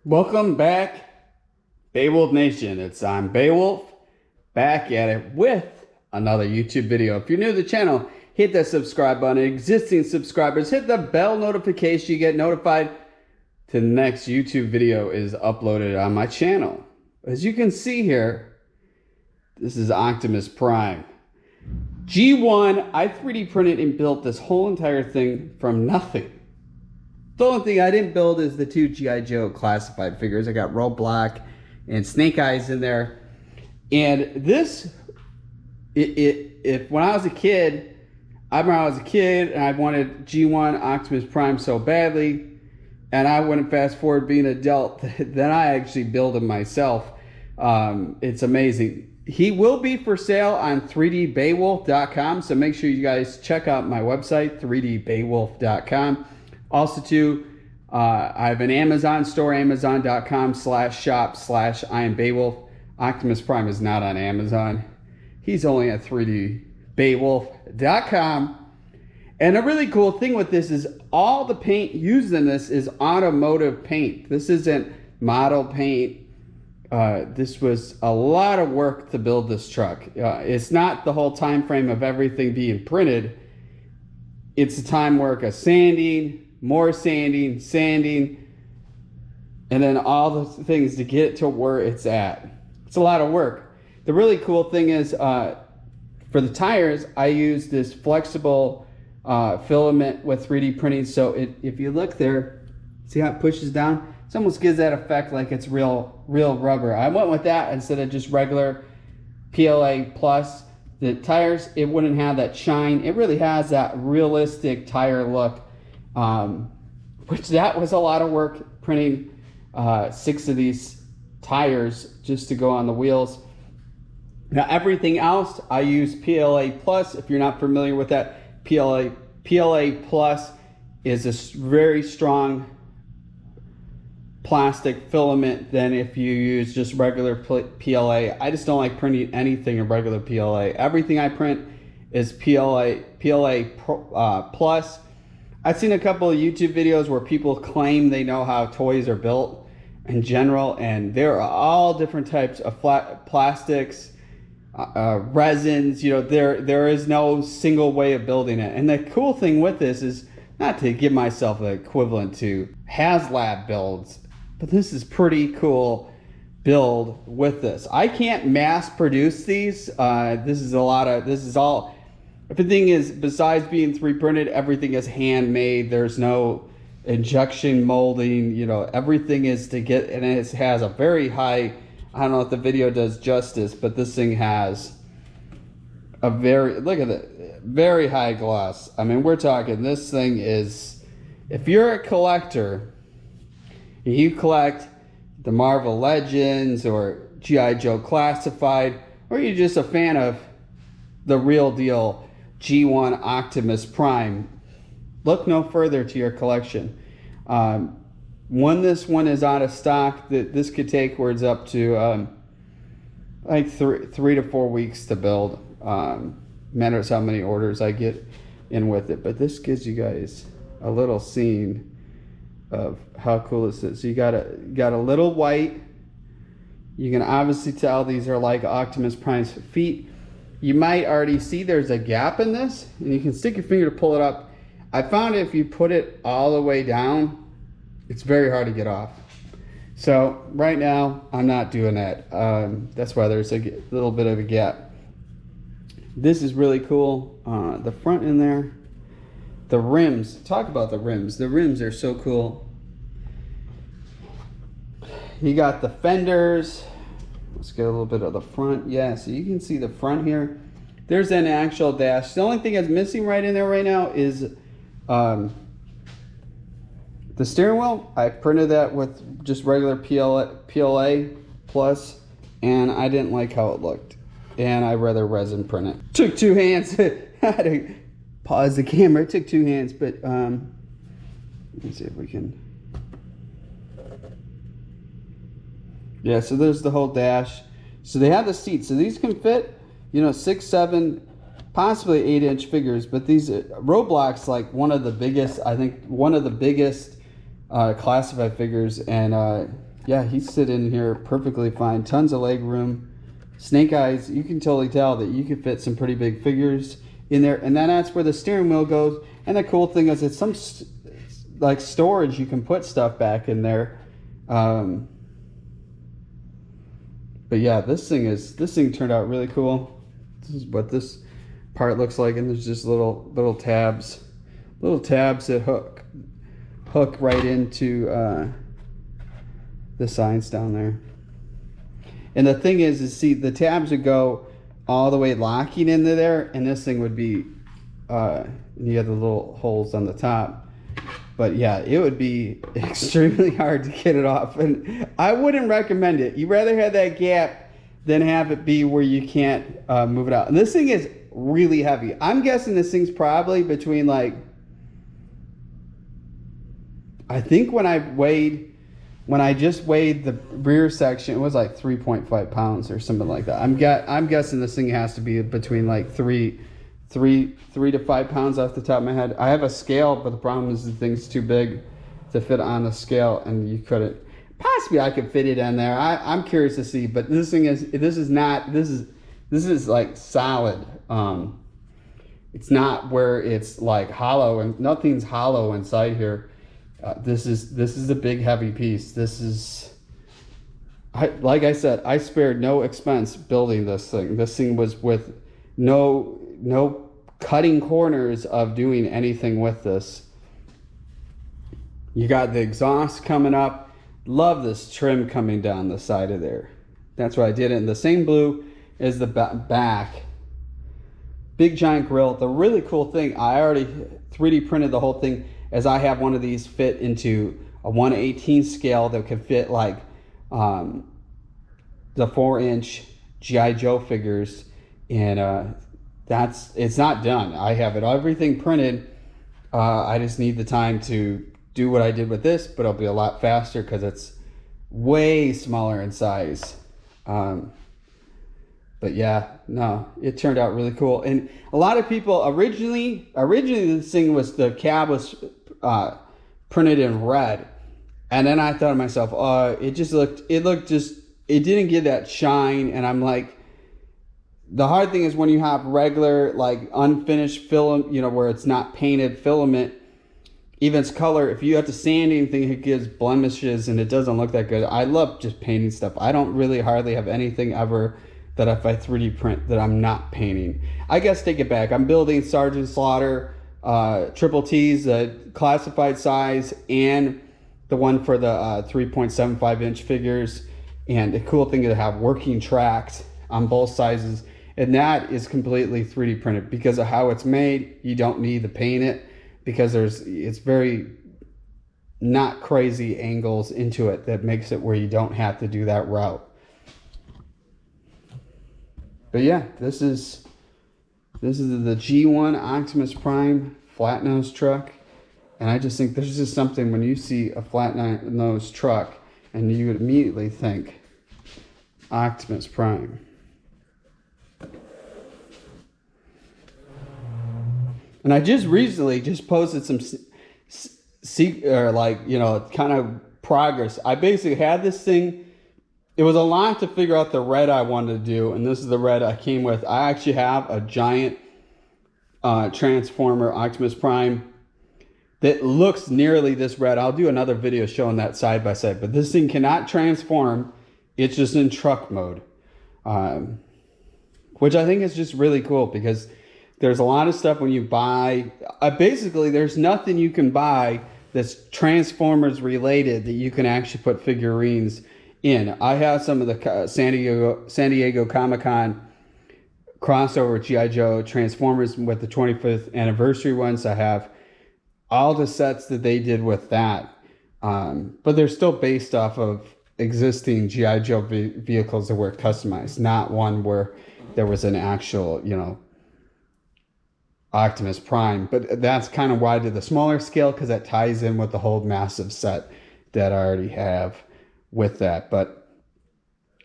Welcome back, Beowulf Nation. I'm Beowulf, back at it with another YouTube video. If you're new to the channel, hit that subscribe button. Existing subscribers, hit the bell notification. You get notified to the next YouTube video is uploaded on my channel. As you can see here, this is Optimus Prime. G1, I 3D printed and built this whole entire thing from nothing. The only thing I didn't build is the two G.I. Joe classified figures. I got Roadblock and Snake Eyes in there. And this, when I was a kid, I remember I was a kid and I wanted G1 Optimus Prime so badly. And I wouldn't fast forward being an adult, then I actually build him myself. It's amazing. He will be for sale on 3dbeowulf.com. So make sure you guys check out my website, 3dbeowulf.com. Also, too, I have an Amazon store, amazon.com/shop/IamBeowulf. Optimus Prime is not on Amazon. He's only at 3dbeowulf.com. And a really cool thing with this is all the paint used in this is automotive paint. This isn't model paint. This was a lot of work to build this truck. It's not the whole time frame of everything being printed. It's the time work of sanding, more sanding, and then all the things to get it to where it's at. It's a lot of work. The really cool thing is for the tires, I use this flexible filament with 3D printing. So if you look there, see how it pushes down? It almost gives that effect like it's real rubber. I went with that instead of just regular PLA Plus. The tires, it wouldn't have that shine. It really has that realistic tire look. Which that was a lot of work printing 6 of these tires just to go on the wheels. Now everything else I use PLA Plus. If you're not familiar with that, PLA Plus is a very strong plastic filament than if you use just regular PLA. I just don't like printing anything in regular PLA. Everything I print is PLA Plus. I've seen a couple of YouTube videos where people claim they know how toys are built in general, and there are all different types of plastics, resins. You know, there is no single way of building it. And the cool thing with this is, not to give myself the equivalent to HasLab builds, but this is pretty cool build with this. I can't mass produce these. This is all. Everything is, besides being 3D printed, everything is handmade. There's no injection molding, you know, everything is to get, and it has a very high, I don't know if the video does justice, but this thing has a very, look at it, very high gloss. I mean, we're talking, this thing is, if you're a collector, and you collect the Marvel Legends or G.I. Joe Classified, or you're just a fan of the real deal G1 Optimus Prime, look no further to your collection. When this one is out of stock, this could take where it's up to like 3 to 4 weeks to build. Matters how many orders I get in with it, but this gives you guys a little scene of how cool this is. So you got a little white. You can obviously tell these are like Optimus Prime's feet. You might already see there's a gap in this, and you can stick your finger to pull it up. I found if you put it all the way down, it's very hard to get off. So right now, I'm not doing that. That's why there's a little bit of a gap. This is really cool. The front in there, the rims. Talk about the rims. The rims are so cool. You got the fenders. Let's get a little bit of the front. Yeah, so you can see the front here. There's an actual dash. The only thing that's missing right in there right now is the steering wheel. I printed that with just regular PLA Plus, and I didn't like how it looked. And I'd rather resin print it. Took 2 hands. I had to pause the camera. It took 2 hands, but let's see if we can. Yeah, so there's the whole dash. So they have the seats. So these can fit, you know, 6, 7, possibly 8-inch figures. But these Roadblock's like one of the biggest, I think, one of the biggest classified figures. And yeah, he's sitting here perfectly fine. Tons of leg room. Snake eyes, you can totally tell that you could fit some pretty big figures in there. And then that's where the steering wheel goes. And the cool thing is it's some like storage. You can put stuff back in there. But yeah, this thing turned out really cool. This is what this part looks like. And there's just little tabs that hook right into the signs down there. And the thing is see, the tabs would go all the way locking into there, and this thing would be, you have the little holes on the top. But yeah, it would be extremely hard to get it off, and I wouldn't recommend it. You'd rather have that gap than have it be where you can't move it out. And this thing is really heavy. I'm guessing this thing's probably between like, I think when I just weighed the rear section, it was like 3.5 pounds or something like that. I'm guessing this thing has to be between like 3 to 5 pounds off the top of my head. I have a scale, but the problem is the thing's too big to fit on the scale, and you couldn't. Possibly I could fit it in there. I'm curious to see, but this is like solid. It's not where it's like hollow, and nothing's hollow inside here. This is a big heavy piece. Like I said, I spared no expense building this thing. This thing was with no cutting corners of doing anything with this. You got the exhaust coming up. Love this trim coming down the side of there. That's why I did it in the same blue as the back. Big giant grill. The really cool thing, I already 3D printed the whole thing, as I have one of these fit into a 1/18 scale that could fit like the 4-inch G.I. Joe figures, and it's not done. I have everything printed. I just need the time to do what I did with this, but it'll be a lot faster because it's way smaller in size. But yeah, no, it turned out really cool. And a lot of people originally this thing was, the cab was printed in red, and then I thought to myself, it didn't get that shine. And I'm like, the hard thing is when you have regular like unfinished film, where it's not painted filament, even its color, if you have to sand anything, it gives blemishes and it doesn't look that good. I love just painting stuff. I don't really hardly have anything ever that if I 3D print that I'm not painting. I guess take it back. I'm building Sergeant Slaughter Triple T's, the classified size, and the one for the 3.75 inch figures. And the cool thing is to have working tracks on both sizes. And that is completely 3D printed because of how it's made. You don't need to paint it because it's very not crazy angles into it that makes it where you don't have to do that route. But yeah, this is the G1 Optimus Prime flat nose truck, and I just think there's just something when you see a flat nose truck and you would immediately think Optimus Prime. And I just recently posted some kind of progress. I basically had this thing. It was a lot to figure out the red I wanted to do, and this is the red I came with. I actually have a giant Transformer Optimus Prime that looks nearly this red. I'll do another video showing that side by side, but this thing cannot transform. It's just in truck mode, which I think is just really cool because there's a lot of stuff when you buy. Basically, there's nothing you can buy that's Transformers related that you can actually put figurines in. I have some of the San Diego Comic-Con crossover G.I. Joe Transformers with the 25th anniversary ones. I have all the sets that they did with that, but they're still based off of existing G.I. Joe vehicles that were customized, not one where there was an actual, Optimus Prime. But that's kind of why I did the smaller scale, because that ties in with the whole massive set that I already have with that. But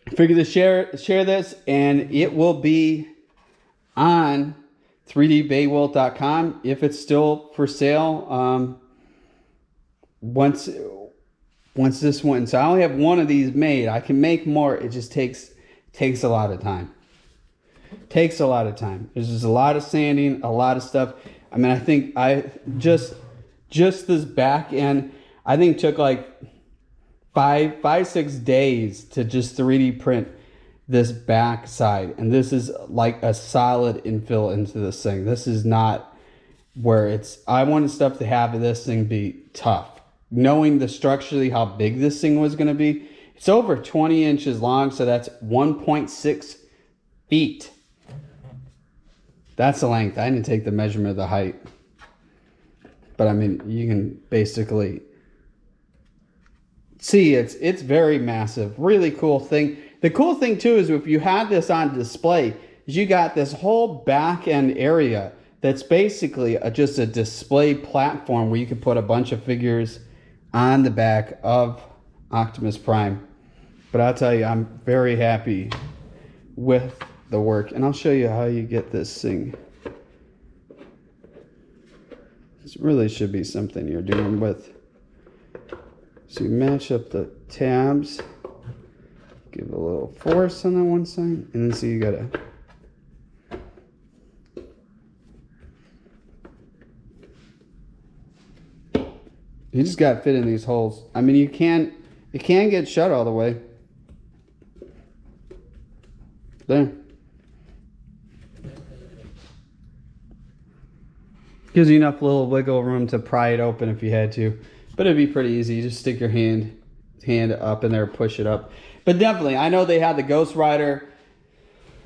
I figured to share this, and it will be on 3dbaywolt.com if it's still for sale. Once once this one, so I only have one of these made. I can make more. It just takes a lot of time. Takes a lot of time. There's just a lot of sanding, a lot of stuff. I mean, I think I just this back end, I think took like 6 days to just 3D print this back side. And this is like a solid infill into this thing. This is not where it's, I wanted stuff to have this thing be tough. Knowing the structurally how big this thing was going to be, it's over 20 inches long, so that's 1.6 feet. That's the length. I didn't take the measurement of the height. But I mean, you can basically see it's very massive. Really cool thing. The cool thing too is if you had this on display, is you got this whole back end area that's basically just a display platform where you could put a bunch of figures on the back of Optimus Prime. But I'll tell you, I'm very happy with the work, and I'll show you how you get this thing. This really should be something you're doing with. So you match up the tabs, give a little force on that one side, and then so you gotta just gotta fit in these holes. I mean, it can get shut all the way. There. Gives you enough little wiggle room to pry it open if you had to. But it'd be pretty easy. You just stick your hand up in there, push it up. But definitely, I know they had the Ghost Rider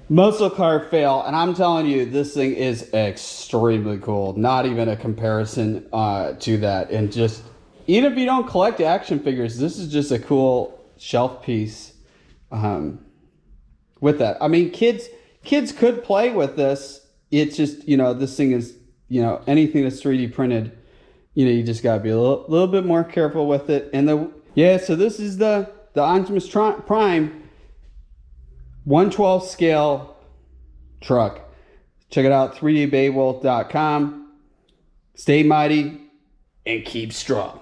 muscle car fail, and I'm telling you, this thing is extremely cool. Not even a comparison to that. And just, even if you don't collect action figures, this is just a cool shelf piece with that. I mean, kids could play with this. It's just, you know, this thing is, you know, anything that's 3D printed, you know, you just gotta be a little bit more careful with it. And so this is the Optimus Prime 1/12 scale truck. Check it out, 3dbeowulf.com. Stay mighty and keep strong.